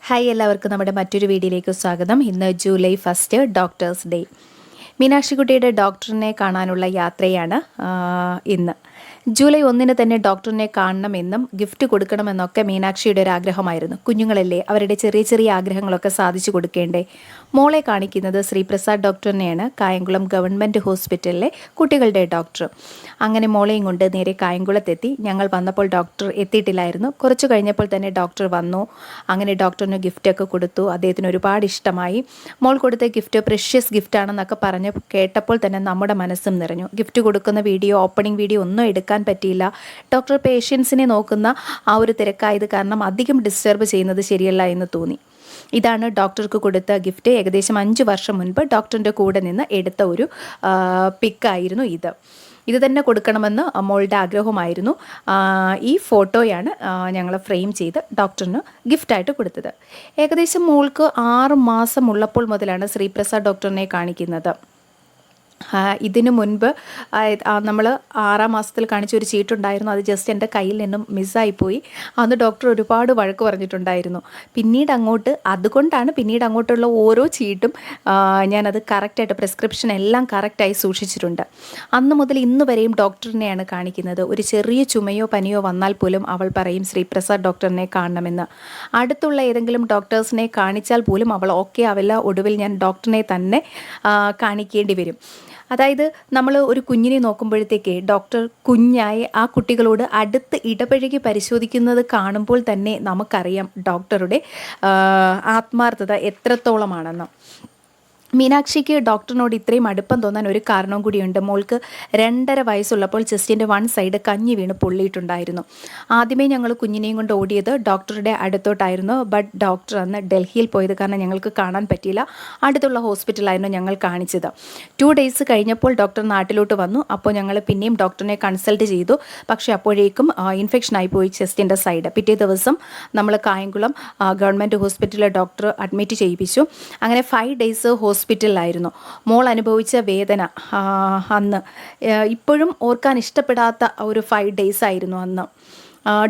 Hi, എല്ലാവർക്കും നമ്മുടെ മറ്റൊരു വീഡിയോയിലേക്ക് സ്വാഗതം. ഇന്ന് ജൂലൈ 1 ഡോക്ടേഴ്സ് ഡേ. മീനാക്ഷിക്കുട്ടിയുടെ ഡോക്ടറിനെ കാണാനുള്ള യാത്രയാണ് ഇന്ന്. ജൂലൈ 1 തന്നെ ഡോക്ടറിനെ കാണണമെന്നും ഗിഫ്റ്റ് കൊടുക്കണമെന്നൊക്കെ മീനാക്ഷിയുടെ ഒരു ആഗ്രഹമായിരുന്നു. കുഞ്ഞുങ്ങളല്ലേ, അവരുടെ ചെറിയ ചെറിയ ആഗ്രഹങ്ങളൊക്കെ സാധിച്ചു കൊടുക്കേണ്ടേ. മോളെ കാണിക്കുന്നത് ശ്രീപ്രസാദ് ഡോക്ടറിനെയാണ്, കായംകുളം ഗവൺമെൻറ് ഹോസ്പിറ്റലിലെ കുട്ടികളുടെ ഡോക്ടർ. അങ്ങനെ മോളെയും കൊണ്ട് നേരെ കായംകുളത്തെത്തി. ഞങ്ങൾ വന്നപ്പോൾ ഡോക്ടർ എത്തിയിട്ടില്ലായിരുന്നു. കുറച്ച് കഴിഞ്ഞപ്പോൾ തന്നെ ഡോക്ടർ വന്നു. അങ്ങനെ ഡോക്ടറിന് ഗിഫ്റ്റൊക്കെ കൊടുത്തു. അദ്ദേഹത്തിന് ഒരുപാട് ഇഷ്ടമായി. മോൾ കൊടുത്ത ഗിഫ്റ്റ് പ്രഷ്യസ് ഗിഫ്റ്റാണെന്നൊക്കെ പറഞ്ഞ് കേട്ടപ്പോൾ തന്നെ നമ്മുടെ മനസ്സും നിറഞ്ഞു. ഗിഫ്റ്റ് കൊടുക്കുന്ന വീഡിയോ, ഓപ്പണിംഗ് വീഡിയോ ഒന്നും എടുക്കാൻ പറ്റിയില്ല. ഡോക്ടർ പേഷ്യൻസിനെ നോക്കുന്ന ആ ഒരു തിരക്കായത് കാരണം അധികം ഡിസ്റ്റർബ് ചെയ്യുന്നത് ശരിയല്ല എന്ന് തോന്നി. ഇതാണ് ഡോക്ടർക്ക് കൊടുത്ത ഗിഫ്റ്റ്. ഏകദേശം 5 വർഷം മുൻപ് ഡോക്ടറിൻ്റെ കൂടെ നിന്ന് എടുത്ത ഒരു പിക്കായിരുന്നു ഇത് തന്നെ കൊടുക്കണമെന്ന് മോളുടെ ആഗ്രഹമായിരുന്നു. ഈ ഫോട്ടോയാണ് ഞങ്ങൾ ഫ്രെയിം ചെയ്ത് ഡോക്ടറിന് ഗിഫ്റ്റായിട്ട് കൊടുത്തത്. ഏകദേശം മോൾക്ക് 6 മാസം ഉള്ളപ്പോൾ മുതലാണ് ശ്രീപ്രസാദ് ഡോക്ടറിനെ കാണിക്കുന്നത്. ഇതിനു മുൻപ് നമ്മൾ 6-ാം മാസത്തിൽ കാണിച്ചൊരു ചീട്ടുണ്ടായിരുന്നു. അത് ജസ്റ്റ് എൻ്റെ കയ്യിൽ നിന്നും മിസ്സായിപ്പോയി. അന്ന് ഡോക്ടർ ഒരുപാട് വഴക്ക് പറഞ്ഞിട്ടുണ്ടായിരുന്നു. പിന്നീട് അങ്ങോട്ടുള്ള ഓരോ ചീട്ടും ഞാനത് കറക്റ്റായിട്ട് പ്രിസ്ക്രിപ്ഷൻ എല്ലാം കറക്റ്റായി സൂക്ഷിച്ചിട്ടുണ്ട്. അന്ന് മുതൽ ഇന്ന് വരെയും ഡോക്ടറിനെയാണ് കാണിക്കുന്നത്. ഒരു ചെറിയ ചുമയോ പനിയോ വന്നാൽ പോലും അവൾ പറയും ശ്രീപ്രസാദ് ഡോക്ടറിനെ കാണണമെന്ന്. അടുത്തുള്ള ഏതെങ്കിലും ഡോക്ടേഴ്സിനെ കാണിച്ചാൽ പോലും അവൾ ഓക്കെ ആവില്ല. ഒടുവിൽ ഞാൻ ഡോക്ടറിനെ തന്നെ കാണിക്കേണ്ടി വരും. അതായത് നമ്മൾ ഒരു കുഞ്ഞിനെ നോക്കുമ്പോഴത്തേക്ക് ഡോക്ടർ കുഞ്ഞായി ആ കുട്ടികളോട് അടുത്ത് ഇടപഴകി പരിശോധിക്കുന്നത് കാണുമ്പോൾ തന്നെ നമുക്കറിയാം ഡോക്ടറുടെ ആത്മാർത്ഥത എത്രത്തോളമാണെന്ന്. മീനാക്ഷിക്ക് ഡോക്ടറിനോട് ഇത്രയും അടുപ്പം തോന്നാൻ ഒരു കാരണവും കൂടിയുണ്ട്. മോൾക്ക് 2.5 വയസ്സുള്ളപ്പോൾ ചെസ്റ്റിൻ്റെ 1 സൈഡ് കഞ്ഞി വീണ് പൊള്ളിയിട്ടുണ്ടായിരുന്നു. ആദ്യമേ ഞങ്ങൾ കുഞ്ഞിനെയും കൊണ്ട് ഓടിയത് ഡോക്ടറുടെ അടുത്തോട്ടായിരുന്നു. ബട്ട് ഡോക്ടർ അന്ന് ഡൽഹിയിൽ പോയത് കാരണം ഞങ്ങൾക്ക് കാണാൻ പറ്റിയില്ല. അടുത്തുള്ള ഹോസ്പിറ്റലായിരുന്നു ഞങ്ങൾ കാണിച്ചത്. 2 ഡേയ്സ് കഴിഞ്ഞപ്പോൾ ഡോക്ടർ നാട്ടിലോട്ട് വന്നു. അപ്പോൾ ഞങ്ങൾ പിന്നെയും ഡോക്ടറിനെ കൺസൾട്ട് ചെയ്തു. പക്ഷേ അപ്പോഴേക്കും ഇൻഫെക്ഷൻ ആയിപ്പോയി ചെസ്റ്റിൻ്റെ സൈഡ്. പിറ്റേ ദിവസം നമ്മൾ കായംകുളം ഗവൺമെൻറ് ഹോസ്പിറ്റലിലെ ഡോക്ടർ അഡ്മിറ്റ് ചെയ്യിപ്പിച്ചു. അങ്ങനെ 5 ഡേയ്സ് ഹോസ്പിറ്റലിലായിരുന്നു. മോൾ അനുഭവിച്ച വേദന അന്ന് ഇപ്പോഴും ഓർക്കാൻ ഇഷ്ടപ്പെടാത്ത ഒരു 5 ഡേയ്സ് ആയിരുന്നു അന്ന്.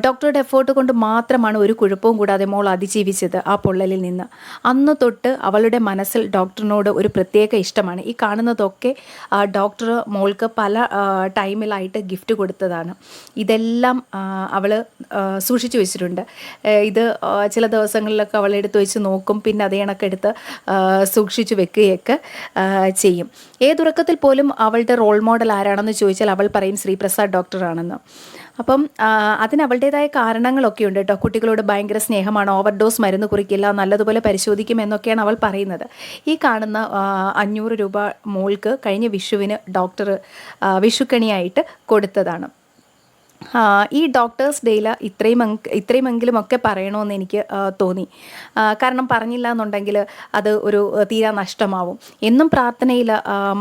ഡോക്ടറുടെ എഫേർട്ട് കൊണ്ട് മാത്രമാണ് ഒരു കുഴപ്പവും കൂടാതെ മോൾ അതിജീവിച്ചത് ആ പൊള്ളലിൽ നിന്ന്. അന്ന് തൊട്ട് അവളുടെ മനസ്സിൽ ഡോക്ടറിനോട് ഒരു പ്രത്യേക ഇഷ്ടമാണ്. ഈ കാണുന്നതൊക്കെ ഡോക്ടർ മോൾക്ക് പല ടൈമിലായിട്ട് ഗിഫ്റ്റ് കൊടുത്തതാണ്. ഇതെല്ലാം അവൾ സൂക്ഷിച്ചു വെച്ചിട്ടുണ്ട്. ഇത് ചില ദിവസങ്ങളിലൊക്കെ അവൾ എടുത്ത് വെച്ച് നോക്കും. പിന്നെ അതേ കണക്കെടുത്ത് സൂക്ഷിച്ചു വെക്കുകയൊക്കെ ചെയ്യും. ഏതുറക്കത്തിൽ പോലും അവളുടെ റോൾ മോഡൽ ആരാണെന്ന് ചോദിച്ചാൽ അവൾ പറയും ശ്രീപ്രസാദ് ഡോക്ടറാണെന്ന്. അപ്പം അതിന് അവളുടേതായ കാരണങ്ങളൊക്കെ ഉണ്ട് കേട്ടോ. കുട്ടികളോട് ഭയങ്കര സ്നേഹമാണ്, ഓവർഡോസ് മരുന്ന് കുറിക്കില്ല, നല്ലതുപോലെ പരിശോധിക്കും എന്നൊക്കെയാണ് അവൾ പറയുന്നത്. ഈ കാണുന്ന 500 രൂപ മോൾക്ക് കഴിഞ്ഞ വിഷുവിന് ഡോക്ടർ വിഷുക്കണിയായിട്ട് കൊടുത്തതാണ്. ഈ ഡോക്ടേഴ്സ് ഡേയിൽ ഇത്രയുമെങ്കിലും ഒക്കെ പറയണമെന്ന് എനിക്ക് തോന്നി. കാരണം പറഞ്ഞില്ല എന്നുണ്ടെങ്കിൽ അത് ഒരു തീരാ നഷ്ടമാവും. എന്നും പ്രാർത്ഥനയിൽ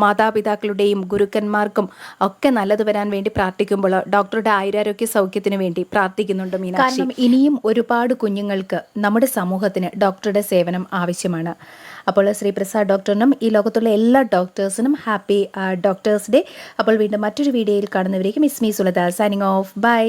മാതാപിതാക്കളുടെയും ഗുരുക്കന്മാർക്കും ഒക്കെ നല്ലത് വരാൻ വേണ്ടി പ്രാർത്ഥിക്കുമ്പോൾ ഡോക്ടറുടെ ആയുരാരോഗ്യ സൗഖ്യത്തിന് വേണ്ടി പ്രാർത്ഥിക്കുന്നുണ്ട് മീനാക്ഷി. കാരണം ഇനിയും ഒരുപാട് കുഞ്ഞുങ്ങൾക്ക് നമ്മുടെ സമൂഹത്തിന് ഡോക്ടറുടെ സേവനം ആവശ്യമാണ്. അപ്പോൾ ശ്രീപ്രസാദ് ഡോക്ടറിനും ഈ ലോകത്തുള്ള എല്ലാ ഡോക്ടേഴ്സിനും ഹാപ്പി ഡോക്ടേഴ്സ് ഡേ. അപ്പോൾ വീണ്ടും മറ്റൊരു വീഡിയോയിൽ കാണുന്നവരേക്കും ഇസ്മി സുലത സൈനിങ് ഓഫ്. ബൈ.